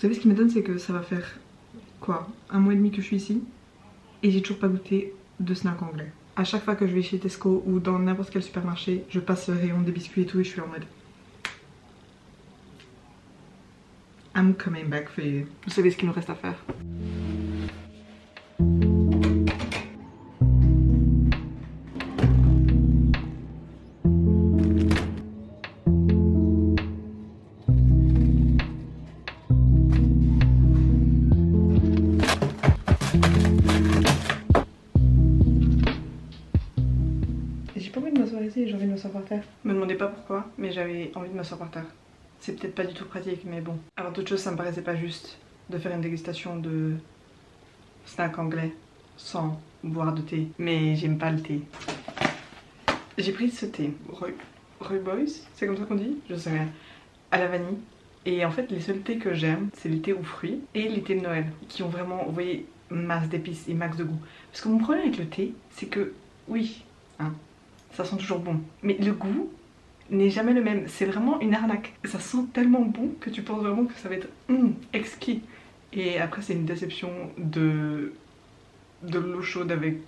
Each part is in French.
Vous savez ce qui m'étonne, c'est que ça va faire quoi, 1 mois et demi que je suis ici et j'ai toujours pas goûté de snack anglais. À chaque fois que je vais chez Tesco ou dans n'importe quel supermarché, je passe le rayon des biscuits et tout et je suis en mode I'm coming back for you. Vous savez ce qu'il nous reste à faire. J'ai pas envie de m'asseoir ici, j'ai envie de m'asseoir par terre. Me demandez pas pourquoi, mais j'avais envie de m'asseoir par terre. C'est peut-être pas du tout pratique, mais bon. Alors d'autres choses, ça me paraissait pas juste de faire une dégustation de snack anglais sans boire de thé. Mais j'aime pas le thé. J'ai pris ce thé, Rooibos, c'est comme ça qu'on dit? Je sais rien. À la vanille. Et en fait, les seuls thés que j'aime, c'est les thés aux fruits et les thés de Noël, qui ont vraiment, vous voyez, masse d'épices et max de goût. Parce que mon problème avec le thé, c'est que, oui, hein, ça sent toujours bon. Mais le goût n'est jamais le même. C'est vraiment une arnaque. Ça sent tellement bon que tu penses vraiment que ça va être exquis. Et après, c'est une déception de l'eau chaude avec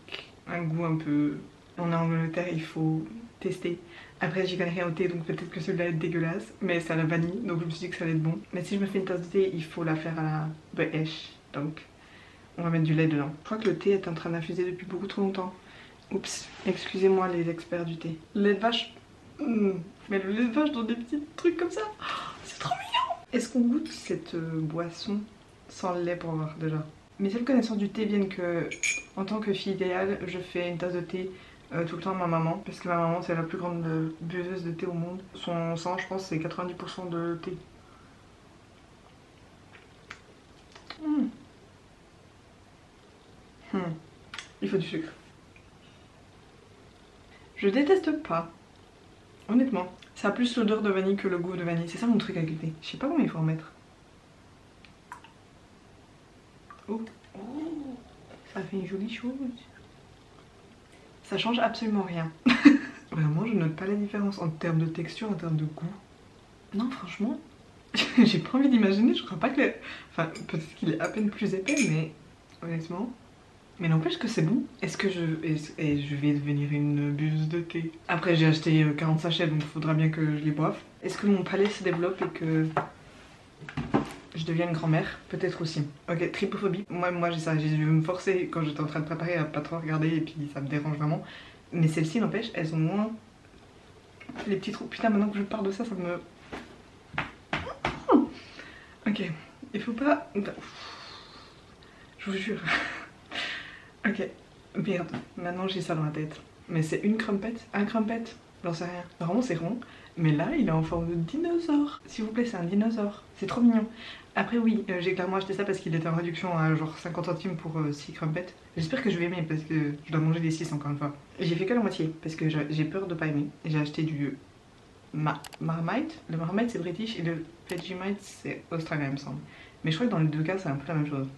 un goût un peu... On est en Angleterre, il faut tester. Après, j'y connais rien au thé, donc peut-être que celui-là est dégueulasse. Mais c'est à la vanille, donc je me suis dit que ça allait être bon. Mais si je me fais une tasse de thé, il faut la faire à la British. Donc, on va mettre du lait dedans. Je crois que le thé est en train d'infuser depuis beaucoup trop longtemps. Oups, excusez-moi les experts du thé. Le lait de vache, mais le lait de vache dans des petits trucs comme ça, c'est trop mignon. Est-ce qu'on goûte cette boisson sans le lait pour voir déjà? Mes seules connaissances du thé viennent que, en tant que fille idéale, je fais une tasse de thé tout le temps à ma maman, parce que ma maman c'est la plus grande buveuse de thé au monde. Son sang, je pense, c'est 90% de thé. Il faut du sucre. Je déteste pas, honnêtement. Ça a plus l'odeur de vanille que le goût de vanille. C'est ça mon truc avec le thé. Je sais pas comment il faut en mettre. Oh, ça fait une jolie chose. Ça change absolument rien. Vraiment, je note pas la différence en termes de texture, en termes de goût. Non, franchement, j'ai pas envie d'imaginer. Je crois pas que... Enfin, peut-être qu'il est à peine plus épais, mais honnêtement... Mais n'empêche que c'est bon. Est-ce que je vais devenir une buveuse de thé? Après j'ai acheté 40 sachets donc il faudra bien que je les boive. Est-ce que mon palais se développe et que je devienne grand-mère? Peut-être aussi. Ok, trypophobie. Moi j'ai ça, j'ai dû me forcer quand j'étais en train de préparer à pas trop regarder et puis ça me dérange vraiment. Mais celles-ci n'empêche, elles ont moins les petits trous. Putain, maintenant que je parle de ça, ça me... Ok, il faut pas... Je vous jure. Ok, merde, maintenant j'ai ça dans la tête. Mais c'est une crumpet? Un crumpet? J'en sais rien. Normalement c'est rond, mais là il est en forme de dinosaure. S'il vous plaît, c'est un dinosaure. C'est trop mignon. Après oui, j'ai clairement acheté ça parce qu'il était en réduction à genre 50 centimes pour 6 crumpets. J'espère que je vais aimer parce que je dois manger des 6 encore une fois. J'ai fait que la moitié parce que j'ai peur de pas aimer. J'ai acheté du Marmite. Le Marmite c'est british et le Vegemite c'est australien il me semble. Mais je crois que dans les deux cas c'est un peu la même chose.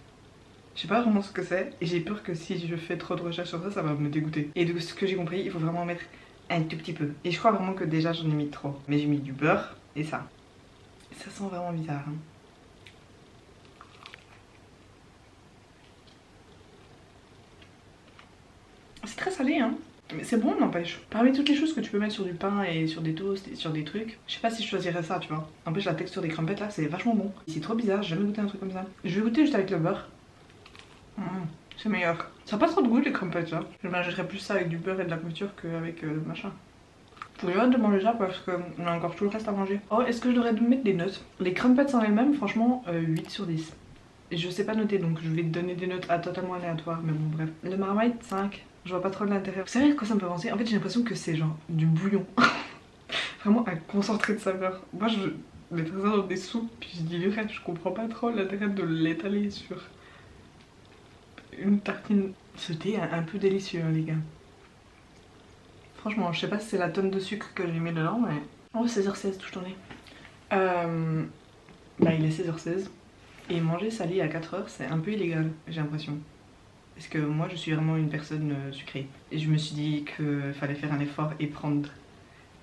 Je sais pas vraiment ce que c'est et j'ai peur que si je fais trop de recherches sur ça, ça va me dégoûter. Et de ce que j'ai compris, il faut vraiment mettre un tout petit peu. Et je crois vraiment que déjà j'en ai mis trop. Mais j'ai mis du beurre et ça. Ça sent vraiment bizarre. Hein. C'est très salé hein. Mais c'est bon n'empêche. Parmi toutes les choses que tu peux mettre sur du pain et sur des toasts et sur des trucs, je sais pas si je choisirais ça tu vois. N'empêche la texture des crumpets là c'est vachement bon. C'est trop bizarre, j'ai jamais goûté un truc comme ça. Je vais goûter juste avec le beurre. C'est meilleur. Ça n'a pas trop de goût les crumpets là. Je mangerais plus ça avec du beurre et de la confiture qu'avec le machin. J'ai hâte de manger ça parce qu'on a encore tout le reste à manger. Oh, est-ce que je devrais mettre des notes? Les crumpets en elles-mêmes, franchement, 8 sur 10. Et je sais pas noter donc je vais te donner des notes totalement aléatoires, mais bon bref. Le Marmite 5, je vois pas trop de l'intérieur. Vous savez à quoi ça me fait penser? En fait j'ai l'impression que c'est genre du bouillon. Vraiment un concentré de saveur. Moi je mettrais ça dans des soupes puis je diluerais. Je comprends pas trop l'intérêt de l'étaler sur une tartine. Ce thé est un peu délicieux hein, les gars. Franchement je sais pas si c'est la tonne de sucre que j'ai mis dedans mais... Oh 16h16 touche ton nez. Bah il est 16h16 et manger salé à 4h c'est un peu illégal j'ai l'impression. Parce que moi je suis vraiment une personne sucrée. Et je me suis dit qu'il fallait faire un effort et prendre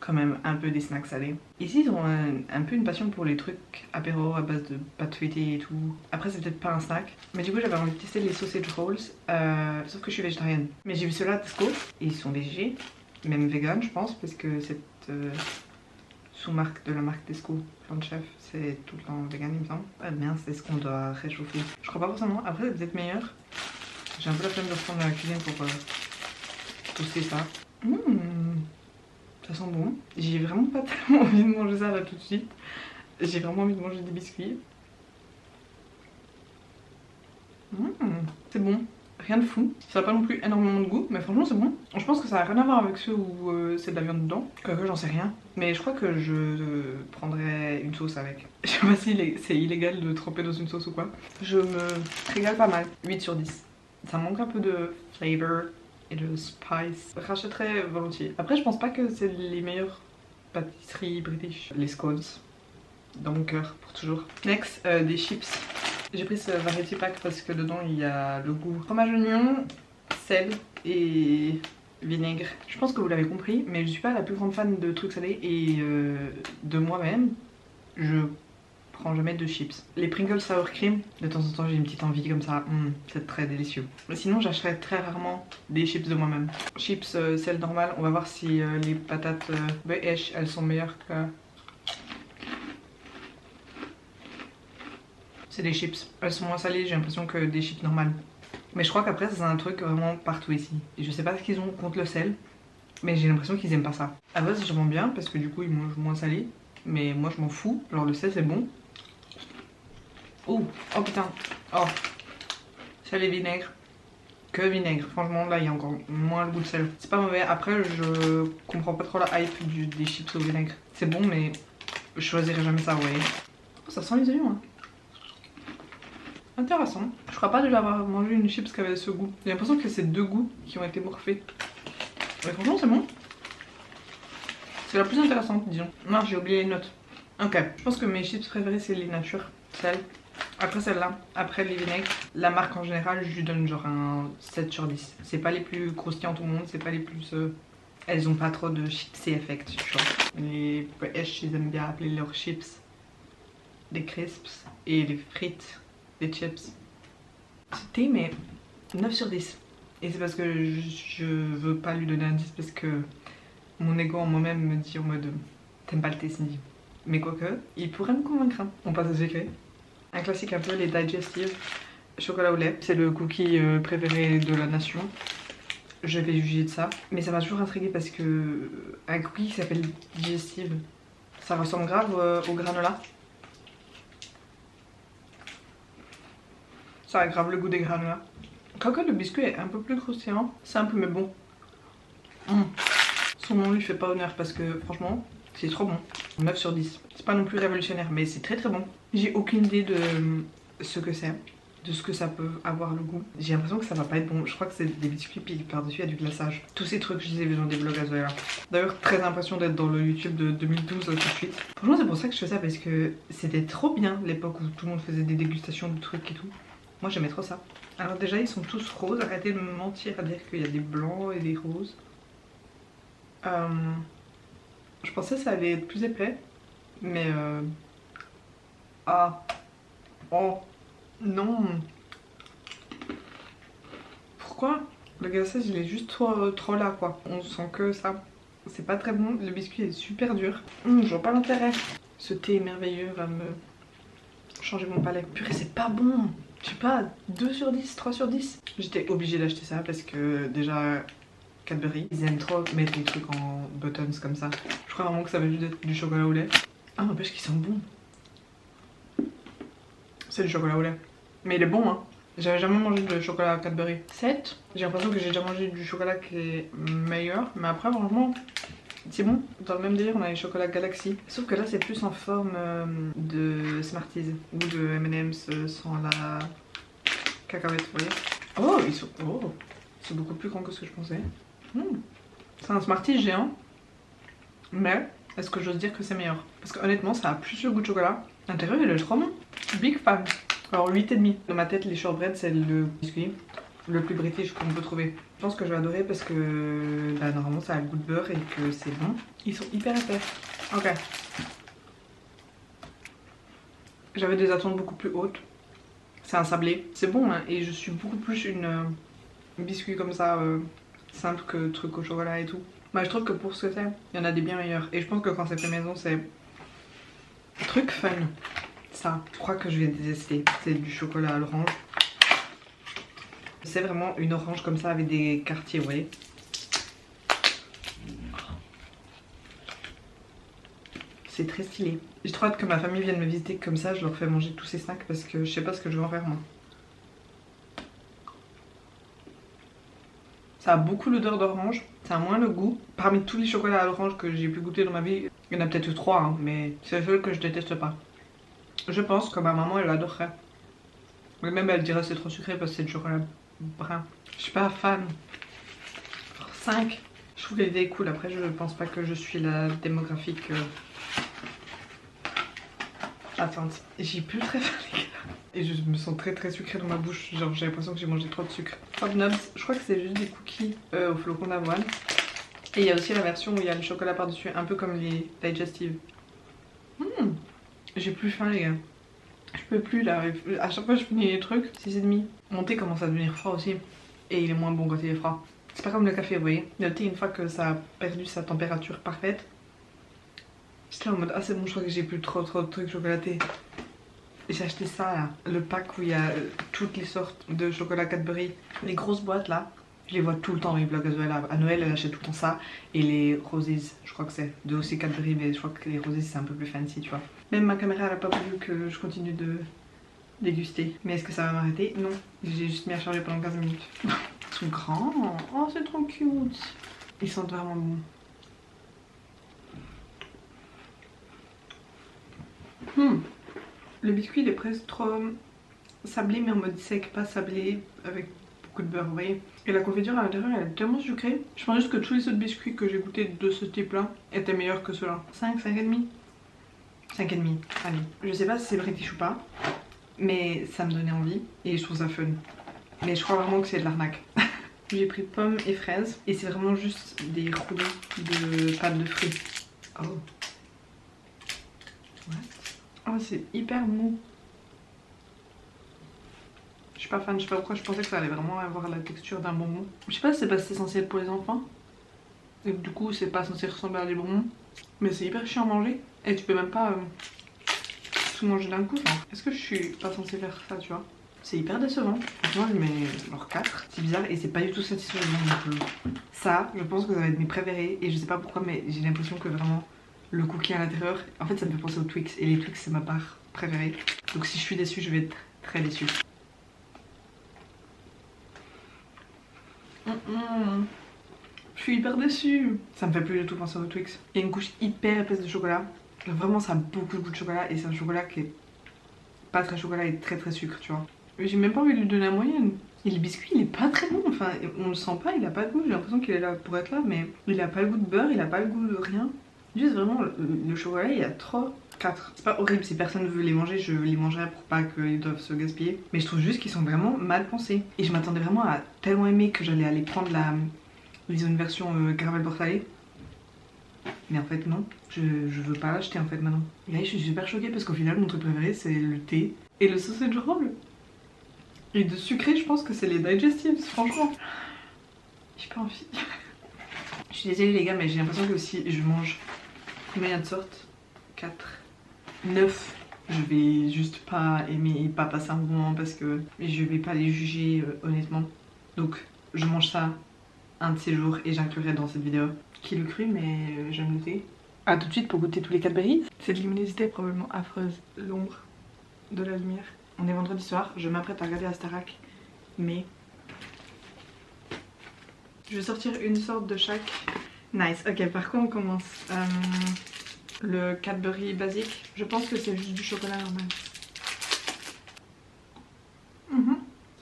quand même un peu des snacks salés. Ici ils ont un peu une passion pour les trucs apéro à base de pâte feuilletée et tout. Après c'est peut-être pas un snack, mais du coup j'avais envie de tester les sausage rolls, sauf que je suis végétarienne. Mais j'ai vu ceux-là à Tesco et ils sont végés, même vegan je pense, parce que cette sous-marque de la marque Tesco, Plan de Chef, c'est tout le temps vegan il me semble. Ah merde, c'est ce qu'on doit réchauffer. Je crois pas forcément, après c'est peut-être meilleur. J'ai un peu la flemme de reprendre la cuisine pour toaster ça. Ça sent bon. J'ai vraiment pas tellement envie de manger ça là tout de suite. J'ai vraiment envie de manger des biscuits. C'est bon. Rien de fou. Ça n'a pas non plus énormément de goût, mais franchement c'est bon. Je pense que ça n'a rien à voir avec ceux où c'est de la viande dedans. Quoique j'en sais rien. Mais je crois que je prendrais une sauce avec. Je sais pas si c'est illégal de tremper dans une sauce ou quoi. Je me régale pas mal. 8 sur 10. Ça manque un peu de flavor et de spice. Je rachèterais volontiers. Après je pense pas que c'est les meilleures pâtisseries british. Les scones. Dans mon cœur pour toujours. Next, des chips. J'ai pris ce variety pack parce que dedans il y a le goût fromage oignon, sel et vinaigre. Je pense que vous l'avez compris, mais je suis pas la plus grande fan de trucs salés et de moi-même, je prends jamais de chips. Les Pringles sour cream, de temps en temps j'ai une petite envie comme ça, c'est très délicieux. Mais sinon j'achèterai très rarement des chips de moi-même. Chips sel normal, on va voir si les patates BH elles sont meilleures que... C'est des chips. Elles sont moins salées, j'ai l'impression, que des chips normales. Mais je crois qu'après, c'est un truc vraiment partout ici. Et je sais pas ce qu'ils ont contre le sel, mais j'ai l'impression qu'ils aiment pas ça. À base, c'est sûrement bien parce que du coup, ils mangent moins salé. Mais moi, je m'en fous. Genre, le sel, c'est bon. Oh, oh putain. Oh. Sel et vinaigre. Que vinaigre. Franchement, là, il y a encore moins le goût de sel. C'est pas mauvais. Après, je comprends pas trop la hype des chips au vinaigre. C'est bon, mais je choisirais jamais ça, vous voyez. Oh, ça sent les oignons, hein. Intéressant. Je crois pas déjà avoir mangé une chips qui avait ce goût. J'ai l'impression que c'est deux goûts qui ont été morphés. Mais franchement c'est bon. C'est la plus intéressante disons. Non j'ai oublié les notes. Ok. Je pense que mes chips préférées c'est les nature. Celle. Après celle-là. Après les vinaigres. La marque en général je lui donne genre un 7 sur 10. C'est pas les plus croustillantes au monde. C'est pas les plus... Elles ont pas trop de chips et effect tu vois. Les British ils aiment bien appeler leurs chips des crisps. Et les frites des chips. C'était mais 9 sur 10. Et c'est parce que je veux pas lui donner un 10 parce que mon ego en moi-même me dit en mode t'aimes pas le thé Cindy. Mais quoique, il pourrait me convaincre. On passe au secret. Un classique un peu, les digestives. Chocolat au lait. C'est le cookie préféré de la nation. Je vais juger de ça. Mais ça m'a toujours intrigué parce que un cookie qui s'appelle digestive, ça ressemble grave au granola. Ça aggrave le goût des granolas. Quoique le biscuit est un peu plus croustillant. Simple mais bon. Son nom lui fait pas honneur parce que franchement c'est trop bon. 9 sur 10. C'est pas non plus révolutionnaire mais c'est très très bon. J'ai aucune idée de ce que c'est. De ce que ça peut avoir le goût. J'ai l'impression que ça va pas être bon. Je crois que c'est des biscuits puis par-dessus il y a du glaçage. Tous ces trucs je les ai vus dans des blogs à Zoya. D'ailleurs très l'impression d'être dans le YouTube de 2012 tout de suite. Franchement c'est pour ça que je fais ça parce que c'était trop bien l'époque où tout le monde faisait des dégustations de trucs et tout. Moi j'aimais trop ça. Alors déjà ils sont tous roses, arrêtez de me mentir à dire qu'il y a des blancs et des roses. Je pensais que ça allait être plus épais, mais ah, oh, non. Pourquoi? Le glaçage il est juste trop là quoi. On sent que ça. C'est pas très bon, le biscuit est super dur. Je vois pas l'intérêt. Ce thé merveilleux va me changer mon palais. Purée c'est pas bon. Je sais pas, 2 sur 10, 3 sur 10. J'étais obligée d'acheter ça parce que déjà Cadbury, ils aiment trop mettre les trucs en buttons comme ça. Je crois vraiment que ça va juste être du chocolat au lait. Ah n'empêche qu'ils sont bons. C'est du chocolat au lait. Mais il est bon hein. J'avais jamais mangé de chocolat Cadbury. 7. J'ai l'impression que j'ai déjà mangé du chocolat qui est meilleur. Mais après franchement c'est bon. Dans le même délire on a les chocolats Galaxy. Sauf que là c'est plus en forme de Smarties ou de M&M's sans la cacahuète, vous voyez. Oh ils sont... Oh, c'est beaucoup plus grand que ce que je pensais. C'est un Smarties géant. Mais est-ce que j'ose dire que c'est meilleur? Parce que honnêtement ça a plus le goût de chocolat. L'intérieur il est trop bon. Big fan. Alors 8,5. Dans ma tête les shortbread c'est le biscuit. le plus british qu'on peut trouver. Je pense que je vais adorer parce que bah, normalement ça a le goût de beurre et que c'est bon. Ils sont hyper épais. Ok. J'avais des attentes beaucoup plus hautes. C'est un sablé. C'est bon hein, et je suis beaucoup plus une biscuit comme ça simple que truc au chocolat et tout. Bah, je trouve que pour ce que c'est, il y en a des bien meilleurs. Et je pense que quand c'est fait maison, c'est truc fun. Ça, je crois que je vais détester. C'est du chocolat à l'orange. C'est vraiment une orange comme ça avec des quartiers, vous voyez. C'est très stylé. J'ai trop hâte que ma famille vienne me visiter comme ça. Je leur fais manger tous ces snacks parce que je sais pas ce que je vais en faire moi. Ça a beaucoup l'odeur d'orange, ça a moins le goût. Parmi tous les chocolats à l'orange que j'ai pu goûter dans ma vie, il y en a peut-être 3, hein, mais c'est le seul que je déteste pas. Je pense que ma maman elle adorerait. Mais même elle dirait c'est trop sucré parce que c'est du chocolat brun. Je suis pas fan. 5. Je trouve que l'idée est cool, après je pense pas que je suis la démographique atteinte. J'ai plus très faim les gars. Et je me sens très sucrée dans ma bouche, genre j'ai l'impression que j'ai mangé trop de sucre. Pop Nobs, je crois que c'est juste des cookies au flocon d'avoine. Et il y a aussi la version où il y a le chocolat par dessus, un peu comme les digestives. J'ai plus faim les gars. Je peux plus là, à chaque fois je finis les trucs, 6,5. Mon thé commence à devenir froid aussi. Et il est moins bon quand il est froid. C'est pas comme le café, vous voyez. Le thé, une fois que ça a perdu sa température parfaite, j'étais en mode ah c'est bon, je crois que j'ai plus trop de trucs chocolatés. J'ai acheté ça là, le pack où il y a toutes les sortes de chocolat Cadbury. Les grosses boîtes là, je les vois tout le temps dans les vlogs. À Noël elle achète tout le temps ça. Et les Roses, je crois que c'est de aussi Cadbury, mais je crois que les Roses c'est un peu plus fancy tu vois. Même ma caméra elle a pas voulu que je continue de déguster. Mais est-ce que ça va m'arrêter? Non, j'ai juste mis à charger pendant 15 minutes. Ils sont grands, oh c'est trop cute. Ils sentent vraiment bon. Le biscuit il est presque trop sablé mais en mode sec, pas sablé avec beaucoup de beurre, vous voyez. Et la confiture à l'intérieur elle est tellement sucrée. Je pense juste que tous les autres biscuits que j'ai goûté de ce type là étaient meilleurs que ceux-là. 5, 5,5. 5,5, allez. Je sais pas si c'est british ou pas, mais ça me donnait envie et je trouve ça fun. Mais je crois vraiment que c'est de l'arnaque. J'ai pris pommes et fraises et c'est vraiment juste des rouleaux de pâte de fruits. Oh. What? Oh c'est hyper mou. Je suis pas fan, je sais pas pourquoi je pensais que ça allait vraiment avoir la texture d'un bonbon. Je sais pas si c'est parce que c'est censé être pour les enfants. Et du coup c'est pas censé ressembler à des bonbons. Mais c'est hyper chiant à manger. Et tu peux même pas tout manger d'un coup. Est-ce que je suis pas censée faire ça tu vois? C'est hyper décevant. Franchement je mets genre 4. C'est bizarre et c'est pas du tout satisfaisant. Ça je pense que ça va être mes préférés. Et je sais pas pourquoi mais j'ai l'impression que vraiment le cookie à l'intérieur, en fait ça me fait penser aux Twix. Et les Twix c'est ma part préférée. Donc si je suis déçue je vais être très déçue. Je suis hyper déçue. Ça me fait plus du tout penser aux Twix. Il y a une couche hyper épaisse de chocolat. Vraiment ça a beaucoup de goût de chocolat. Et c'est un chocolat qui est pas très chocolat et très sucre tu vois. J'ai même pas envie de lui donner la moyenne. Et le biscuit il est pas très bon. Enfin on le sent pas, il a pas de goût. J'ai l'impression qu'il est là pour être là. Mais il a pas le goût de beurre, il a pas le goût de rien. Juste vraiment le chocolat il y a 3, 4. C'est pas horrible, si personne veut les manger je les mangerai pour pas qu'ils doivent se gaspiller. Mais je trouve juste qu'ils sont vraiment mal pensés. Et je m'attendais vraiment à tellement aimer que j'allais aller prendre ils ont une version caramel beurre salé. Mais en fait non, je veux pas l'acheter en fait maintenant. Et là je suis super choquée parce qu'au final mon truc préféré c'est le thé et le sausage roll. Et de sucré je pense que c'est les digestives franchement. J'ai pas envie. Je suis désolée les gars mais j'ai l'impression que si je mange combien de sortes 4, 9. Je vais juste pas aimer, pas passer un bon moment parce que je vais pas les juger honnêtement. Donc je mange ça un de ces jours et j'inclurai dans cette vidéo. Qui le cru mais je me noter. A tout de suite pour goûter tous les Cadbury. Cette luminosité est probablement affreuse. L'ombre de la lumière. On est vendredi soir, je m'apprête à regarder la Starac. Mais je vais sortir une sorte de chaque. Nice, ok par contre on commence. Le Cadbury basique, je pense que c'est juste du chocolat normal.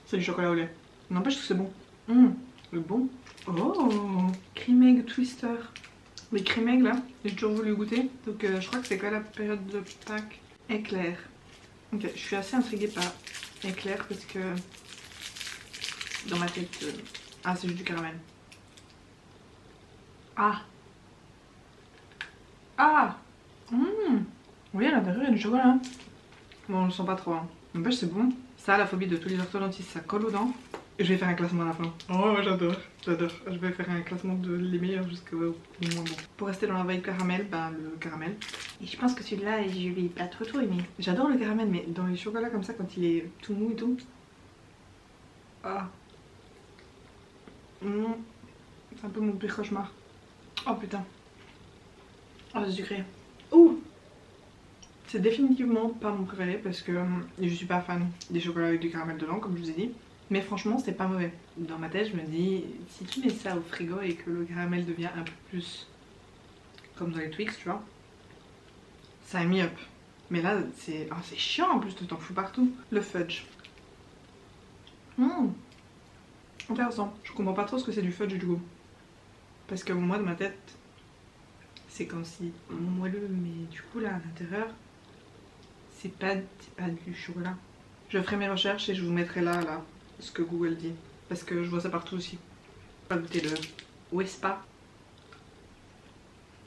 C'est du chocolat au lait. N'empêche que c'est bon. Le bon. Oh, cream egg twister. Les cream egg là, j'ai toujours voulu goûter. Donc je crois que c'est quoi la période de Pâques? Éclair. Ok, je suis assez intriguée par éclair parce que dans ma tête. Ah, c'est juste du caramel. Ah. Ah. Oui, à l'intérieur il y a du chocolat. Bon, on le sent pas trop. Hein. N'empêche, c'est bon. Ça, la phobie de tous les orthodontistes, ça colle aux dents. Et je vais faire un classement à la fin. Oh, j'adore, j'adore. Je vais faire un classement de les meilleurs jusqu'au moins bon. Pour rester dans la vibe caramel, ben le caramel. Et je pense que celui-là, je vais pas trop aimer. J'adore le caramel, mais dans les chocolats comme ça, quand il est tout mou et tout. Ah. C'est un peu mon pire cauchemar. Oh putain. Oh, c'est sucré. Ouh. C'est définitivement pas mon préféré parce que je suis pas fan des chocolats avec du caramel dedans, comme je vous ai dit. Mais franchement, c'est pas mauvais. Dans ma tête, je me dis, si tu mets ça au frigo et que le caramel devient un peu plus comme dans les Twix, tu vois, ça est mis up. Mais là, c'est chiant en plus de t'en fous partout. Le fudge. Intéressant. Je comprends pas trop ce que c'est du fudge du coup. Parce que moi, de ma tête, c'est comme si moelleux, mais du coup, là, à l'intérieur, c'est pas du chocolat. Je ferai mes recherches et je vous mettrai là ce que Google dit. Parce que je vois ça partout aussi. On va goûter le Wespa.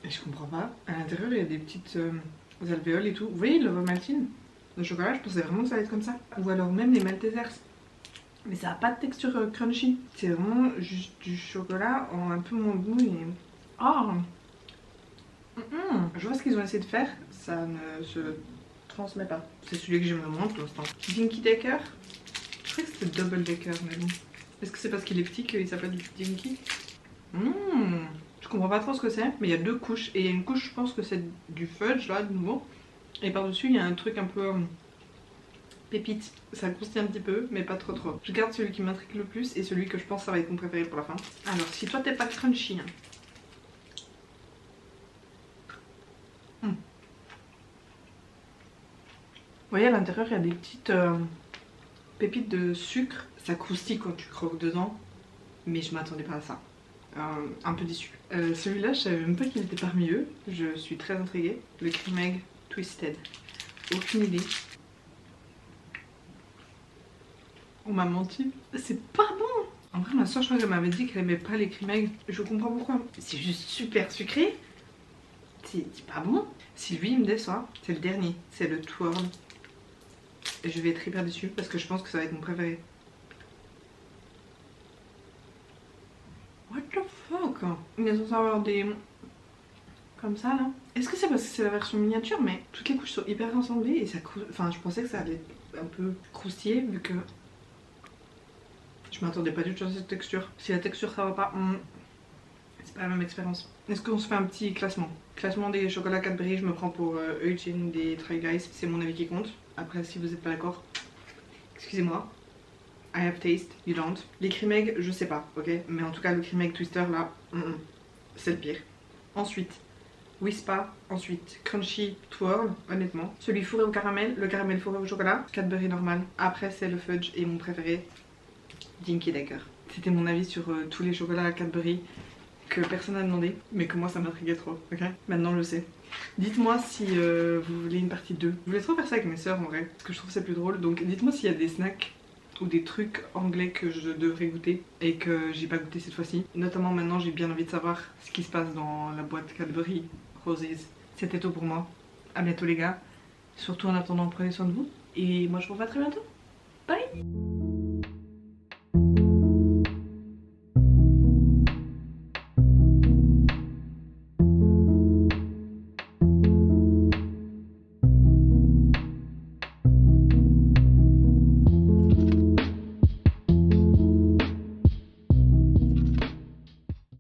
Et je comprends pas. À l'intérieur, il y a des petites alvéoles et tout. Vous voyez le Maltine? Le chocolat, je pensais vraiment que ça allait être comme ça. Ou alors même les Maltesers. Mais ça a pas de texture crunchy. C'est vraiment juste du chocolat en un peu moins doux et... Oh. Je vois ce qu'ils ont essayé de faire. Ça ne se transmet pas. C'est celui que j'aime le moins pour l'instant. Dinky Decker. Je crois que c'était Double Decker, mais bon. Est-ce que c'est parce qu'il est petit qu'il s'appelle Dinky? Je comprends pas trop ce que c'est, mais il y a deux couches. Et il y a une couche, je pense que c'est du fudge là, de nouveau. Et par-dessus, il y a un truc un peu pépite. Ça croustille un petit peu, mais pas trop. Je garde celui qui m'intrigue le plus et celui que je pense ça va être mon préféré pour la fin. Alors, si toi t'es pas crunchy, hein. Vous voyez, à l'intérieur, il y a des petites pépites de sucre. Ça croustille quand tu croques dedans, mais je m'attendais pas à ça. Un peu déçue. Celui-là, je savais même pas qu'il était parmi eux. Je suis très intriguée. Le Cream Egg Twisted. Aucune idée. On m'a menti. C'est pas bon. En vrai, ma soeur, je crois qu'elle m'avait dit qu'elle aimait pas les Cream Egg. Je comprends pourquoi. C'est juste super sucré. C'est pas bon. Si lui, il me déçoit, c'est le dernier. C'est le Twirl. Et je vais être hyper déçue parce que je pense que ça va être mon préféré. What the fuck? Il est censé avoir des... comme ça là. Est-ce que c'est parce que c'est la version miniature? Mais toutes les couches sont hyper rassemblées et ça croustille. Enfin, je pensais que ça allait un peu croustiller vu que... Je m'attendais pas du tout à cette texture. Si la texture ça va pas, c'est pas la même expérience. Est-ce qu'on se fait un petit classement? Classement des chocolats Cadbury, je me prends pour Eugene des Try Guys. C'est mon avis qui compte. Après, si vous êtes pas d'accord, excusez-moi. I have taste, you don't. Les Cream Egg, je sais pas, ok? Mais en tout cas, le Cream Egg Twister là, c'est le pire. Ensuite, Whispa. Ensuite, Crunchy Twirl, honnêtement. Celui fourré au caramel, le caramel fourré au chocolat. Cadbury normal. Après, c'est le fudge et mon préféré, Dinky Decker. C'était mon avis sur tous les chocolats à Cadbury que personne n'a demandé, mais que moi ça m'intriguait trop, ok? Maintenant je le sais. Dites-moi si vous voulez une partie 2. Je voulais trop faire ça avec mes soeurs en vrai, parce que je trouve que c'est plus drôle. Donc dites-moi s'il y a des snacks ou des trucs anglais que je devrais goûter et que j'ai pas goûté cette fois-ci. Notamment maintenant j'ai bien envie de savoir ce qui se passe dans la boîte Cadbury Roses. C'était tout pour moi. À bientôt les gars. Surtout en attendant, prenez soin de vous. Et moi je vous revois très bientôt. Bye!